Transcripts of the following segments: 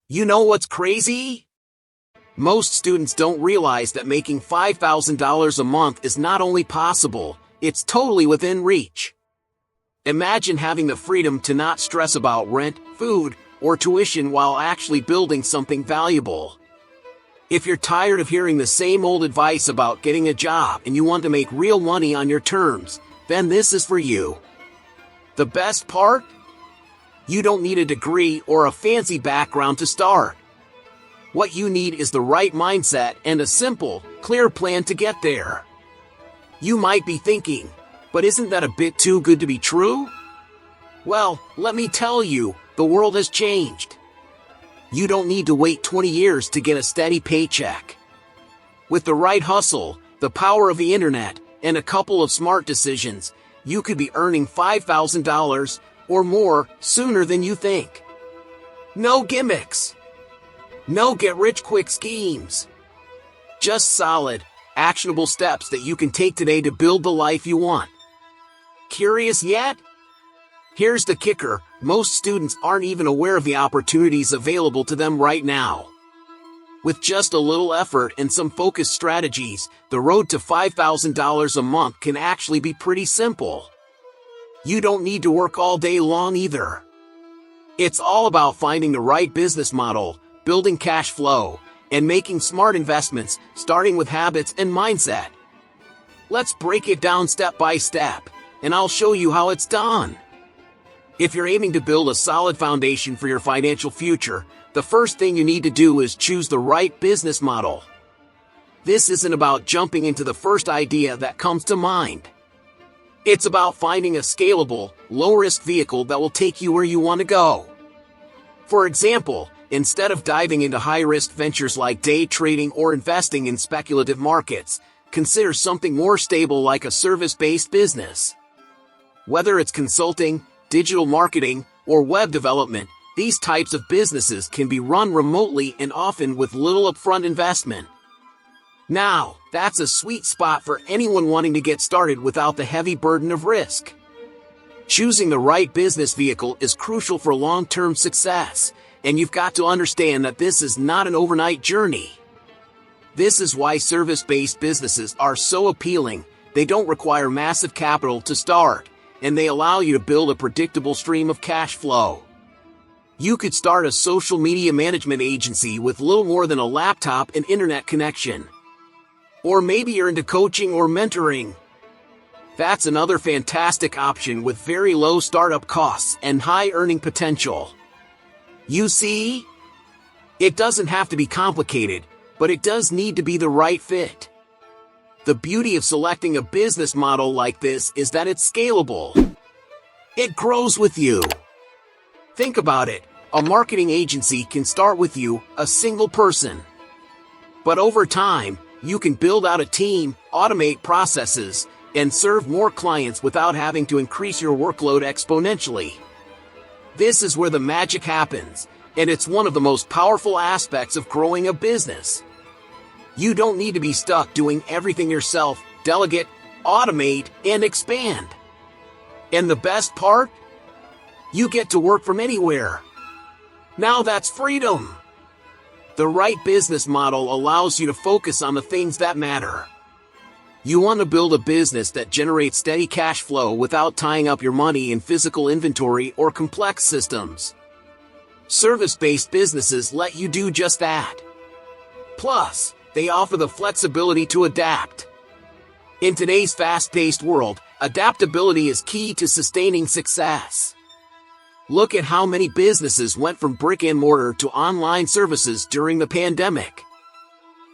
You know what's crazy? Most students don't realize that making $5,000 a month is not only possible, it's totally within reach. Imagine having the freedom to not stress about rent, food, or tuition while actually building something valuable. If you're tired of hearing the same old advice about getting a job and you want to make real money on your terms, then this is for you. The best part? You don't need a degree or a fancy background to start. What you need is the right mindset and a simple, clear plan to get there. You might be thinking, but isn't that a bit too good to be true? Well, let me tell you, the world has changed. You don't need to wait 20 years to get a steady paycheck. With the right hustle, the power of the internet, and a couple of smart decisions, you could be earning $5,000 or more sooner than you think. No gimmicks. No get-rich-quick schemes. Just solid, actionable steps that you can take today to build the life you want. Curious yet? Here's the kicker: most students aren't even aware of the opportunities available to them right now. With just a little effort and some focused strategies, the road to $5,000 a month can actually be pretty simple. You don't need to work all day long either. It's all about finding the right business model, building cash flow, and making smart investments, starting with habits and mindset. Let's break it down step by step, and I'll show you how it's done. If you're aiming to build a solid foundation for your financial future, the first thing you need to do is choose the right business model. This isn't about jumping into the first idea that comes to mind. It's about finding a scalable, low-risk vehicle that will take you where you want to go. For example, instead of diving into high-risk ventures like day trading or investing in speculative markets, consider something more stable like a service-based business. Whether it's consulting, digital marketing, or web development, these types of businesses can be run remotely and often with little upfront investment. Now, that's a sweet spot for anyone wanting to get started without the heavy burden of risk. Choosing the right business vehicle is crucial for long-term success, and you've got to understand that this is not an overnight journey. This is why service-based businesses are so appealing. They don't require massive capital to start, and they allow you to build a predictable stream of cash flow. You could start a social media management agency with little more than a laptop and internet connection. Or maybe you're into coaching or mentoring. That's another fantastic option with very low startup costs and high earning potential. You see? It doesn't have to be complicated, but it does need to be the right fit. The beauty of selecting a business model like this is that it's scalable. It grows with you. Think about it. A marketing agency can start with you, a single person. But over time, you can build out a team, automate processes, and serve more clients without having to increase your workload exponentially. This is where the magic happens, and it's one of the most powerful aspects of growing a business. You don't need to be stuck doing everything yourself. Delegate, automate, and expand. And the best part? You get to work from anywhere. Now that's freedom. The right business model allows you to focus on the things that matter. You want to build a business that generates steady cash flow without tying up your money in physical inventory or complex systems. Service-based businesses let you do just that. Plus, they offer the flexibility to adapt. In today's fast-paced world, adaptability is key to sustaining success. Look at how many businesses went from brick and mortar to online services during the pandemic.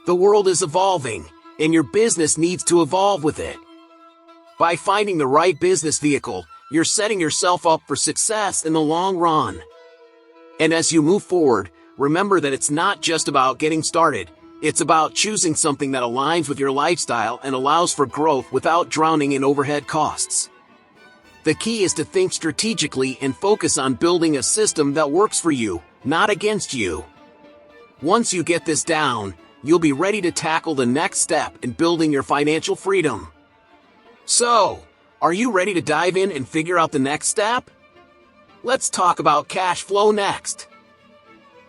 The world is evolving, and your business needs to evolve with it. By finding the right business vehicle, you're setting yourself up for success in the long run. And as you move forward, remember that it's not just about getting started. It's about choosing something that aligns with your lifestyle and allows for growth without drowning in overhead costs. The key is to think strategically and focus on building a system that works for you, not against you. Once you get this down, you'll be ready to tackle the next step in building your financial freedom. So, are you ready to dive in and figure out the next step? Let's talk about cash flow next.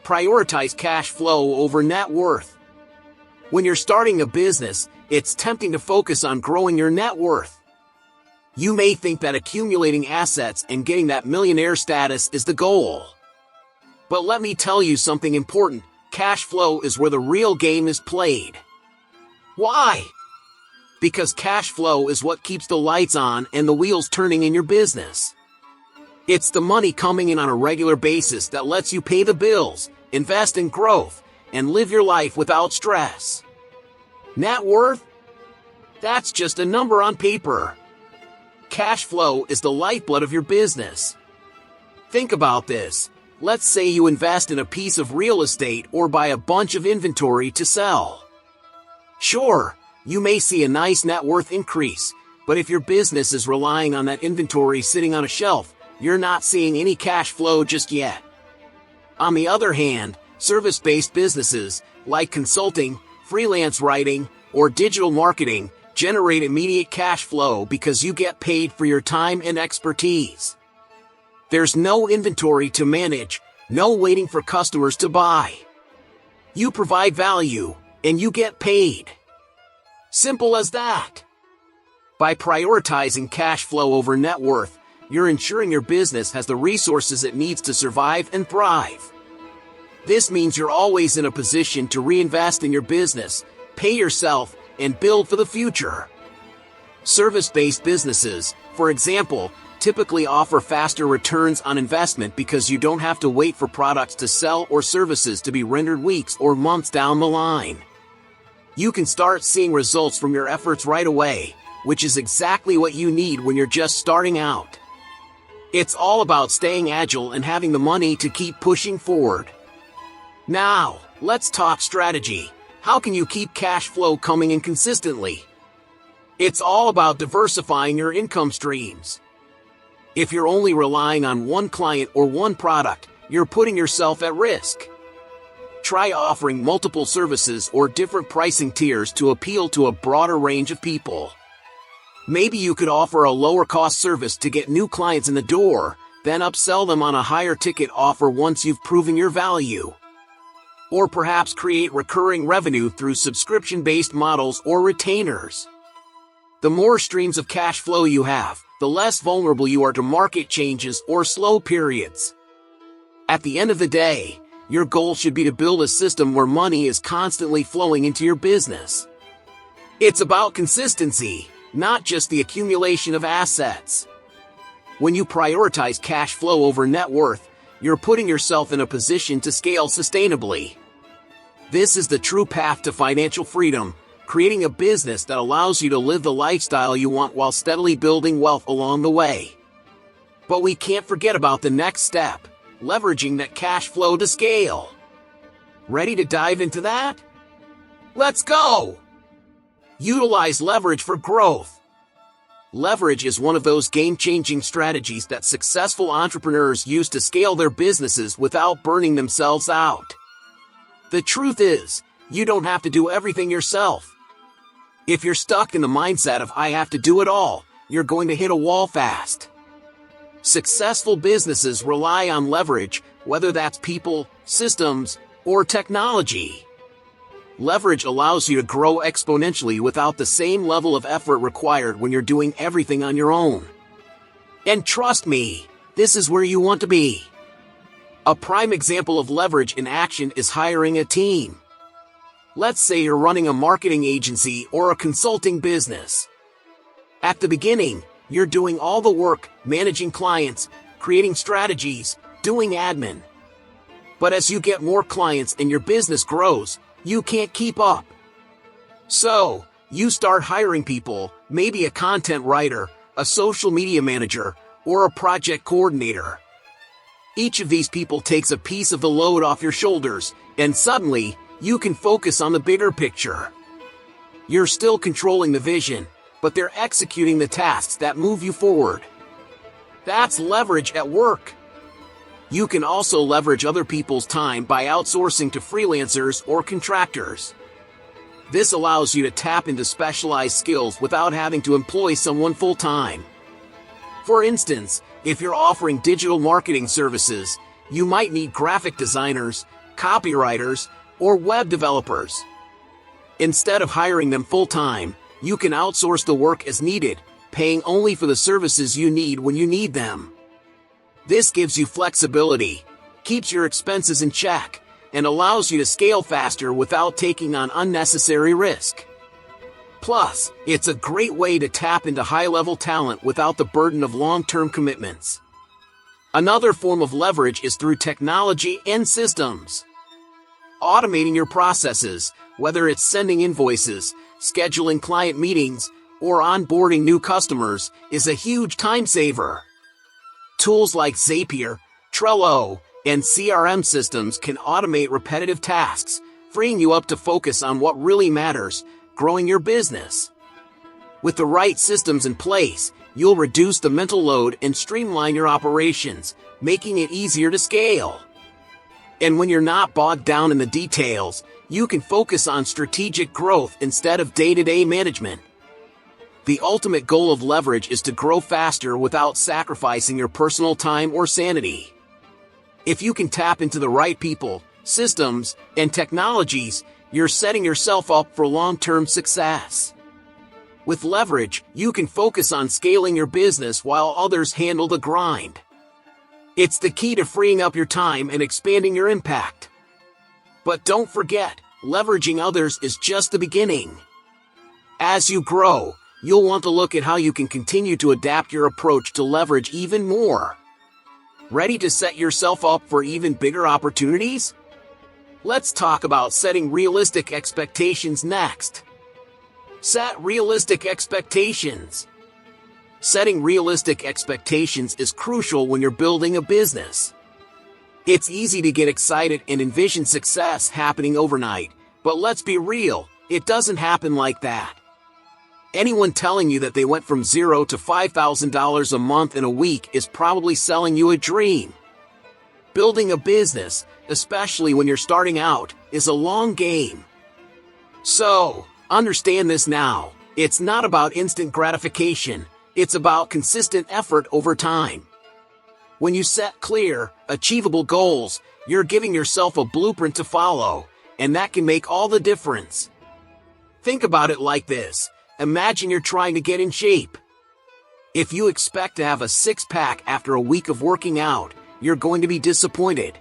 Prioritize cash flow over net worth. When you're starting a business, it's tempting to focus on growing your net worth. You may think that accumulating assets and getting that millionaire status is the goal. But let me tell you something important. Cash flow is where the real game is played. Why? Because cash flow is what keeps the lights on and the wheels turning in your business. It's the money coming in on a regular basis that lets you pay the bills, invest in growth, and live your life without stress. Net worth? That's just a number on paper. Cash flow is the lifeblood of your business. Think about this. Let's say you invest in a piece of real estate or buy a bunch of inventory to sell. Sure, you may see a nice net worth increase, but if your business is relying on that inventory sitting on a shelf, you're not seeing any cash flow just yet. On the other hand, service-based businesses, like consulting, freelance writing, or digital marketing, generate immediate cash flow because you get paid for your time and expertise. There's no inventory to manage, no waiting for customers to buy. You provide value, and you get paid. Simple as that. By prioritizing cash flow over net worth, you're ensuring your business has the resources it needs to survive and thrive. This means you're always in a position to reinvest in your business, pay yourself, and build for the future. Service-based businesses, for example, typically offer faster returns on investment because you don't have to wait for products to sell or services to be rendered weeks or months down the line. You can start seeing results from your efforts right away, which is exactly what you need when you're just starting out. It's all about staying agile and having the money to keep pushing forward. Now, let's talk strategy. How can you keep cash flow coming in consistently? It's all about diversifying your income streams. If you're only relying on one client or one product, you're putting yourself at risk. Try offering multiple services or different pricing tiers to appeal to a broader range of people. Maybe you could offer a lower-cost service to get new clients in the door, then upsell them on a higher-ticket offer once you've proven your value. Or perhaps create recurring revenue through subscription-based models or retainers. The more streams of cash flow you have, the less vulnerable you are to market changes or slow periods. At the end of the day, your goal should be to build a system where money is constantly flowing into your business. It's about consistency, not just the accumulation of assets. When you prioritize cash flow over net worth, you're putting yourself in a position to scale sustainably. This is the true path to financial freedom, creating a business that allows you to live the lifestyle you want while steadily building wealth along the way. But we can't forget about the next step, leveraging that cash flow to scale. Ready to dive into that? Let's go! Utilize leverage for growth. Leverage is one of those game-changing strategies that successful entrepreneurs use to scale their businesses without burning themselves out. The truth is, you don't have to do everything yourself. If you're stuck in the mindset of "I have to do it all," you're going to hit a wall fast. Successful businesses rely on leverage, whether that's people, systems, or technology. Leverage allows you to grow exponentially without the same level of effort required when you're doing everything on your own. And trust me, this is where you want to be. A prime example of leverage in action is hiring a team. Let's say you're running a marketing agency or a consulting business. At the beginning, you're doing all the work, managing clients, creating strategies, doing admin. But as you get more clients and your business grows, you can't keep up. So, you start hiring people, maybe a content writer, a social media manager, or a project coordinator. Each of these people takes a piece of the load off your shoulders, and suddenly, you can focus on the bigger picture. You're still controlling the vision, but they're executing the tasks that move you forward. That's leverage at work. You can also leverage other people's time by outsourcing to freelancers or contractors. This allows you to tap into specialized skills without having to employ someone full-time. For instance, if you're offering digital marketing services, you might need graphic designers, copywriters, or web developers. Instead of hiring them full-time, you can outsource the work as needed, paying only for the services you need when you need them. This gives you flexibility, keeps your expenses in check, and allows you to scale faster without taking on unnecessary risk. Plus, it's a great way to tap into high-level talent without the burden of long-term commitments. Another form of leverage is through technology and systems. Automating your processes, whether it's sending invoices, scheduling client meetings, or onboarding new customers, is a huge time saver. Tools like Zapier, Trello, and CRM systems can automate repetitive tasks, freeing you up to focus on what really matters, growing your business. With the right systems in place, you'll reduce the mental load and streamline your operations, making it easier to scale. And when you're not bogged down in the details, you can focus on strategic growth instead of day-to-day management. The ultimate goal of leverage is to grow faster without sacrificing your personal time or sanity. If you can tap into the right people, systems, and technologies, you're setting yourself up for long-term success. With leverage, you can focus on scaling your business while others handle the grind. It's the key to freeing up your time and expanding your impact. But don't forget, leveraging others is just the beginning. As you grow, you'll want to look at how you can continue to adapt your approach to leverage even more. Ready to set yourself up for even bigger opportunities? Let's talk about setting realistic expectations next. Set realistic expectations. Setting realistic expectations is crucial when you're building a business. It's easy to get excited and envision success happening overnight, but let's be real, it doesn't happen like that. Anyone telling you that they went from $0 to $5,000 a month in a week is probably selling you a dream. Building a business, especially when you're starting out, is a long game. So, understand this now. It's not about instant gratification. It's about consistent effort over time. When you set clear, achievable goals, you're giving yourself a blueprint to follow, and that can make all the difference. Think about it like this. Imagine you're trying to get in shape. If you expect to have a six-pack after a week of working out, you're going to be disappointed.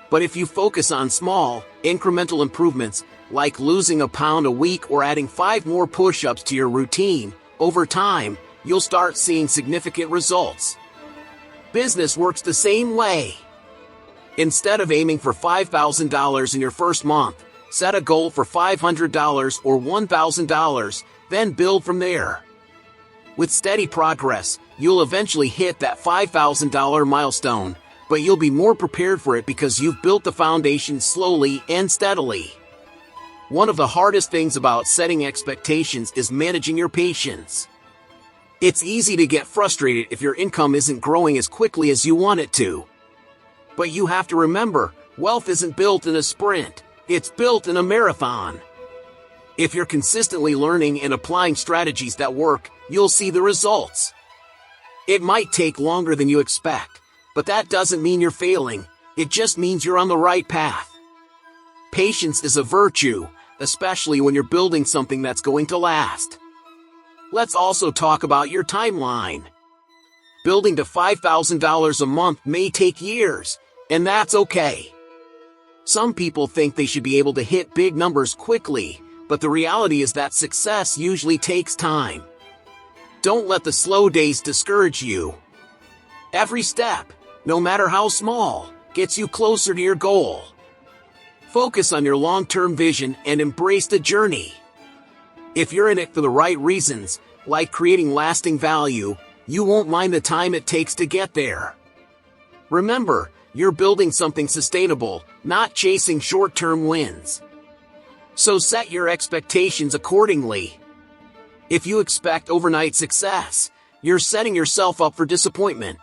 But if you focus on small, incremental improvements, like losing a pound a week or adding 5 more push-ups to your routine, over time, you'll start seeing significant results. Business works the same way. Instead of aiming for $5,000 in your first month, set a goal for $500 or $1,000, then build from there. With steady progress, you'll eventually hit that $5,000 milestone, but you'll be more prepared for it because you've built the foundation slowly and steadily. One of the hardest things about setting expectations is managing your patience. It's easy to get frustrated if your income isn't growing as quickly as you want it to. But you have to remember, wealth isn't built in a sprint, it's built in a marathon. If you're consistently learning and applying strategies that work, you'll see the results. It might take longer than you expect, but that doesn't mean you're failing, it just means you're on the right path. Patience is a virtue, especially when you're building something that's going to last. Let's also talk about your timeline. Building to $5,000 a month may take years, and that's okay. Some people think they should be able to hit big numbers quickly, but the reality is that success usually takes time. Don't let the slow days discourage you. Every step, no matter how small, gets you closer to your goal. Focus on your long-term vision and embrace the journey. If you're in it for the right reasons, like creating lasting value, you won't mind the time it takes to get there. Remember, you're building something sustainable, not chasing short-term wins. So set your expectations accordingly. If you expect overnight success, you're setting yourself up for disappointment.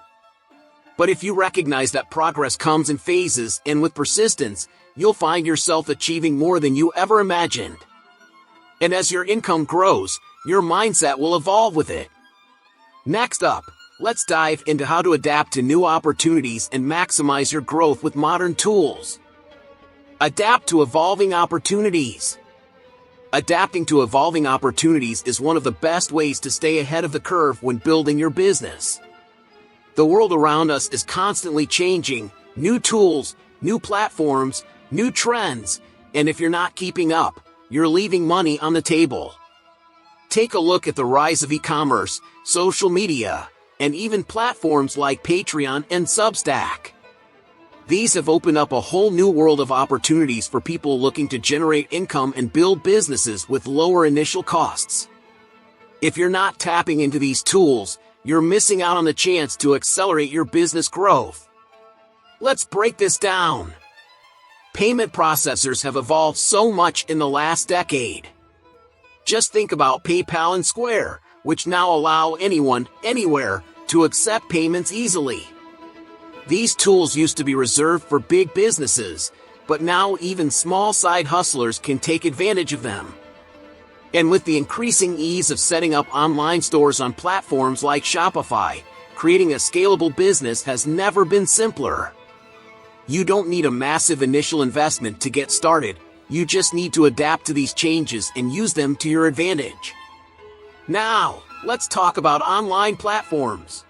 But if you recognize that progress comes in phases and with persistence, you'll find yourself achieving more than you ever imagined. And as your income grows, your mindset will evolve with it. Next up, let's dive into how to adapt to new opportunities and maximize your growth with modern tools. Adapt to evolving opportunities. Adapting to evolving opportunities is one of the best ways to stay ahead of the curve when building your business. The world around us is constantly changing, new tools, new platforms, new trends, and if you're not keeping up, you're leaving money on the table. Take a look at the rise of e-commerce, social media, and even platforms like Patreon and Substack. These have opened up a whole new world of opportunities for people looking to generate income and build businesses with lower initial costs. If you're not tapping into these tools, you're missing out on the chance to accelerate your business growth. Let's break this down. Payment processors have evolved so much in the last decade. Just think about PayPal and Square, which now allow anyone, anywhere, to accept payments easily. These tools used to be reserved for big businesses, but now even small side hustlers can take advantage of them. And with the increasing ease of setting up online stores on platforms like Shopify, creating a scalable business has never been simpler. You don't need a massive initial investment to get started, you just need to adapt to these changes and use them to your advantage. Now, let's talk about online platforms.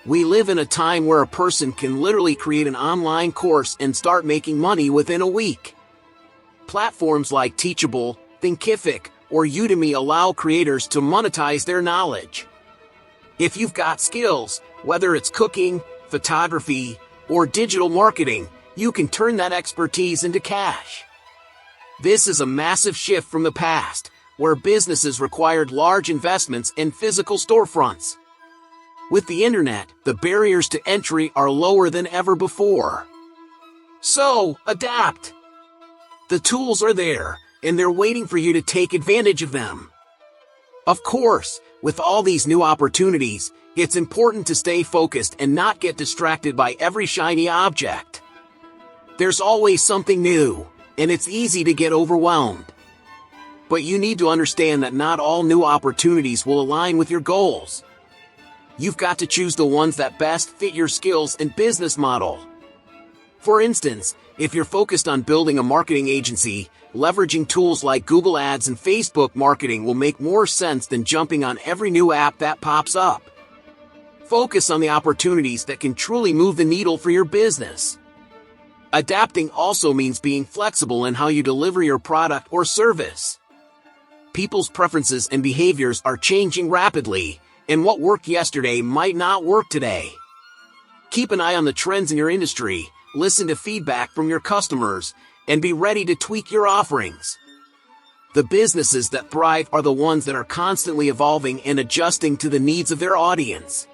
We live in a time where a person can literally create an online course and start making money within a week. Platforms like Teachable, Thinkific, or Udemy allow creators to monetize their knowledge. If you've got skills, whether it's cooking, photography, or digital marketing, you can turn that expertise into cash. This is a massive shift from the past, where businesses required large investments and physical storefronts. With the internet, the barriers to entry are lower than ever before. So, adapt. The tools are there, and they're waiting for you to take advantage of them. Of course, with all these new opportunities, it's important to stay focused and not get distracted by every shiny object. There's always something new, and it's easy to get overwhelmed. But you need to understand that not all new opportunities will align with your goals. You've got to choose the ones that best fit your skills and business model. For instance, if you're focused on building a marketing agency, leveraging tools like Google Ads and Facebook marketing will make more sense than jumping on every new app that pops up. Focus on the opportunities that can truly move the needle for your business. Adapting also means being flexible in how you deliver your product or service. People's preferences and behaviors are changing rapidly, and what worked yesterday might not work today. Keep an eye on the trends in your industry, listen to feedback from your customers, and be ready to tweak your offerings. The businesses that thrive are the ones that are constantly evolving and adjusting to the needs of their audience.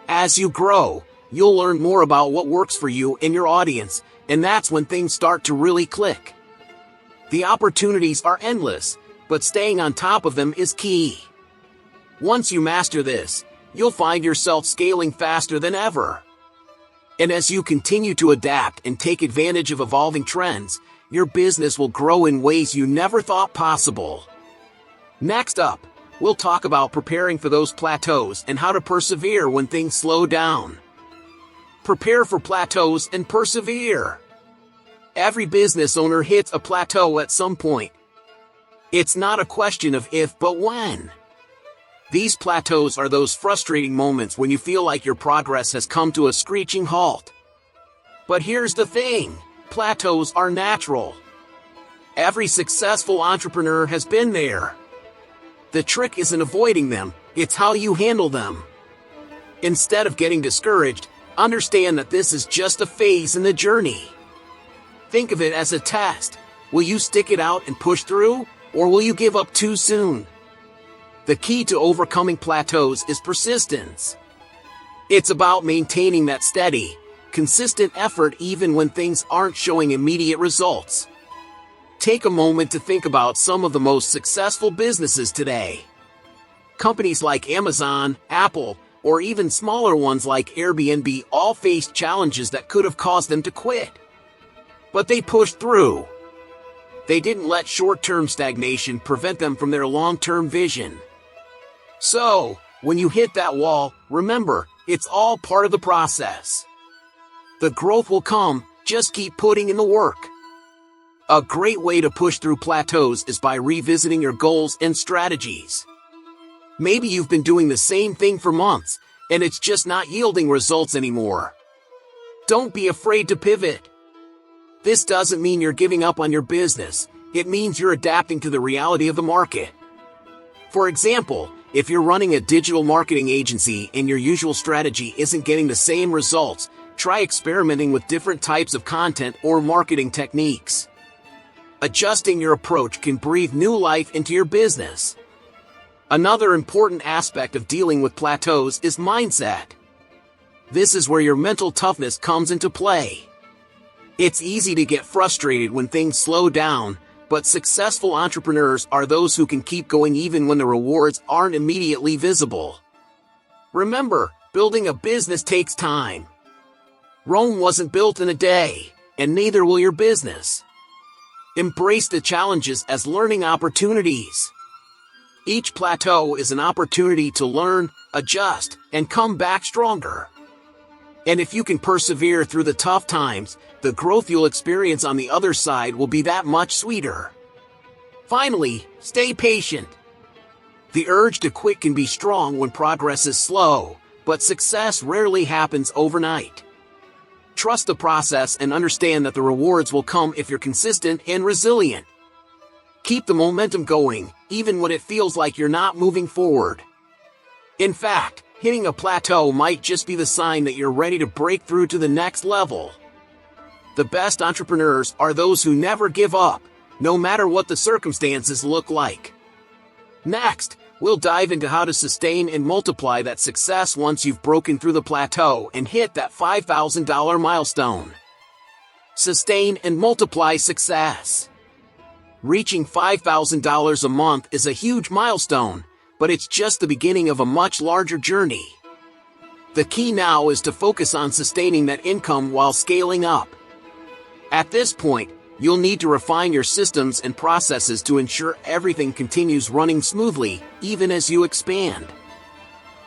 As you grow, you'll learn more about what works for you and your audience, and that's when things start to really click. The opportunities are endless, but staying on top of them is key. Once you master this, you'll find yourself scaling faster than ever. And as you continue to adapt and take advantage of evolving trends, your business will grow in ways you never thought possible. Next up, we'll talk about preparing for those plateaus and how to persevere when things slow down. Prepare for plateaus and persevere. Every business owner hits a plateau at some point. It's not a question of if but when. These plateaus are those frustrating moments when you feel like your progress has come to a screeching halt. But here's the thing, plateaus are natural. Every successful entrepreneur has been there. The trick isn't avoiding them, it's how you handle them. Instead of getting discouraged, understand that this is just a phase in the journey. Think of it as a test. Will you stick it out and push through, or will you give up too soon? The key to overcoming plateaus is persistence. It's about maintaining that steady, consistent effort even when things aren't showing immediate results. Take a moment to think about some of the most successful businesses today. Companies like Amazon, Apple, or even smaller ones like Airbnb all faced challenges that could have caused them to quit. But they pushed through. They didn't let short-term stagnation prevent them from their long-term vision. So, when you hit that wall, remember, it's all part of the process. The growth will come, just keep putting in the work. A great way to push through plateaus is by revisiting your goals and strategies. Maybe you've been doing the same thing for months, and it's just not yielding results anymore. Don't be afraid to pivot. This doesn't mean you're giving up on your business. It means you're adapting to the reality of the market. For example, if you're running a digital marketing agency and your usual strategy isn't getting the same results, try experimenting with different types of content or marketing techniques. Adjusting your approach can breathe new life into your business. Another important aspect of dealing with plateaus is mindset. This is where your mental toughness comes into play. It's easy to get frustrated when things slow down, but successful entrepreneurs are those who can keep going even when the rewards aren't immediately visible. Remember, building a business takes time. Rome wasn't built in a day, and neither will your business. Embrace the challenges as learning opportunities. Each plateau is an opportunity to learn, adjust, and come back stronger. And if you can persevere through the tough times, the growth you'll experience on the other side will be that much sweeter. Finally, stay patient. The urge to quit can be strong when progress is slow, but success rarely happens overnight. Trust the process and understand that the rewards will come if you're consistent and resilient. Keep the momentum going, even when it feels like you're not moving forward. In fact, hitting a plateau might just be the sign that you're ready to break through to the next level. The best entrepreneurs are those who never give up, no matter what the circumstances look like. Next, we'll dive into how to sustain and multiply that success once you've broken through the plateau and hit that $5,000 milestone. Sustain and multiply success. Reaching $5,000 a month is a huge milestone, but it's just the beginning of a much larger journey. The key now is to focus on sustaining that income while scaling up. At this point, you'll need to refine your systems and processes to ensure everything continues running smoothly, even as you expand.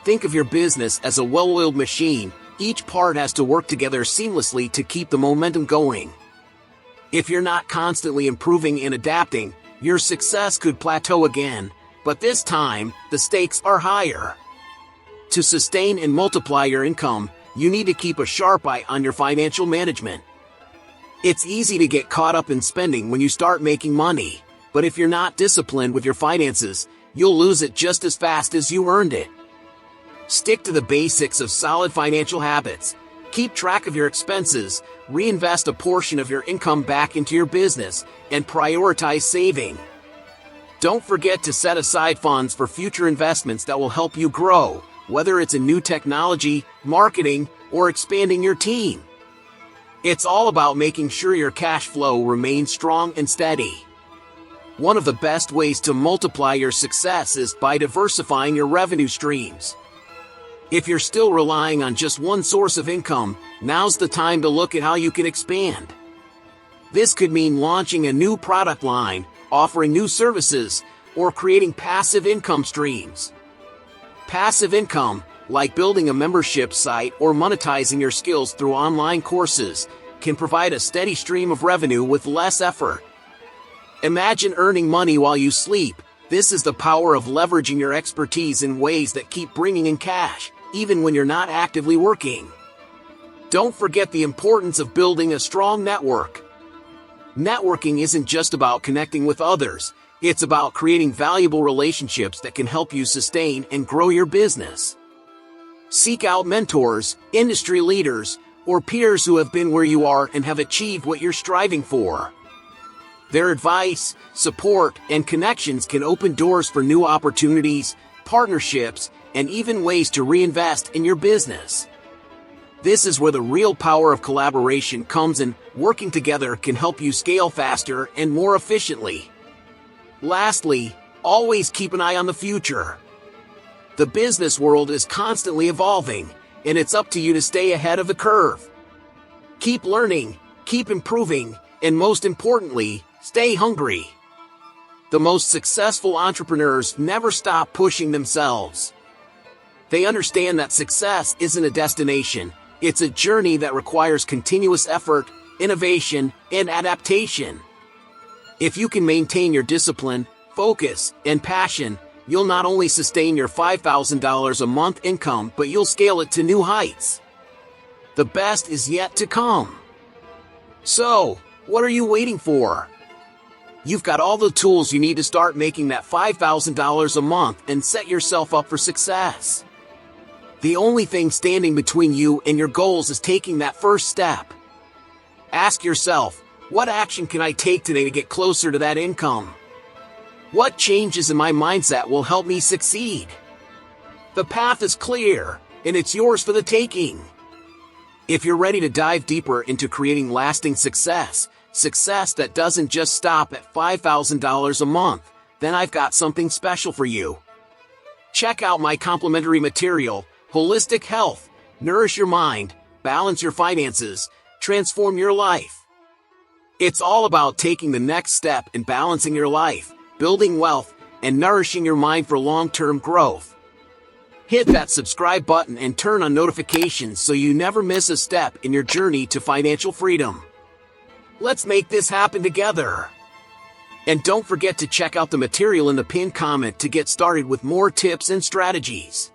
Think of your business as a well-oiled machine. Each part has to work together seamlessly to keep the momentum going. If you're not constantly improving and adapting, your success could plateau again, but this time, the stakes are higher. To sustain and multiply your income, you need to keep a sharp eye on your financial management. It's easy to get caught up in spending when you start making money, but if you're not disciplined with your finances, you'll lose it just as fast as you earned it. Stick to the basics of solid financial habits. Keep track of your expenses, reinvest a portion of your income back into your business, and prioritize saving. Don't forget to set aside funds for future investments that will help you grow, whether it's in new technology, marketing, or expanding your team. It's all about making sure your cash flow remains strong and steady. One of the best ways to multiply your success is by diversifying your revenue streams. If you're still relying on just one source of income, now's the time to look at how you can expand. This could mean launching a new product line, offering new services, or creating passive income streams. Passive income, like building a membership site or monetizing your skills through online courses, can provide a steady stream of revenue with less effort. Imagine earning money while you sleep. This is the power of leveraging your expertise in ways that keep bringing in cash, even when you're not actively working. Don't forget the importance of building a strong network. Networking isn't just about connecting with others, it's about creating valuable relationships that can help you sustain and grow your business. Seek out mentors, industry leaders, or peers who have been where you are and have achieved what you're striving for. Their advice, support, and connections can open doors for new opportunities, partnerships, and even ways to reinvest in your business. This is where the real power of collaboration comes in. Working together can help you scale faster and more efficiently. Lastly, always keep an eye on the future. The business world is constantly evolving, and it's up to you to stay ahead of the curve. Keep learning, keep improving, and most importantly, stay hungry. The most successful entrepreneurs never stop pushing themselves. They understand that success isn't a destination, it's a journey that requires continuous effort, innovation, and adaptation. If you can maintain your discipline, focus, and passion, you'll not only sustain your $5,000 a month income, but you'll scale it to new heights. The best is yet to come. So, what are you waiting for? You've got all the tools you need to start making that $5,000 a month and set yourself up for success. The only thing standing between you and your goals is taking that first step. Ask yourself, what action can I take today to get closer to that income? What changes in my mindset will help me succeed? The path is clear, and it's yours for the taking. If you're ready to dive deeper into creating lasting success that doesn't just stop at $5,000 a month, then I've got something special for you. Check out my complimentary material, Holistic Health, Nourish Your Mind, Balance Your Finances, Transform Your Life. It's all about taking the next step in balancing your life, building wealth, and nourishing your mind for long-term growth. Hit that subscribe button and turn on notifications so you never miss a step in your journey to financial freedom. Let's make this happen together. And don't forget to check out the material in the pinned comment to get started with more tips and strategies.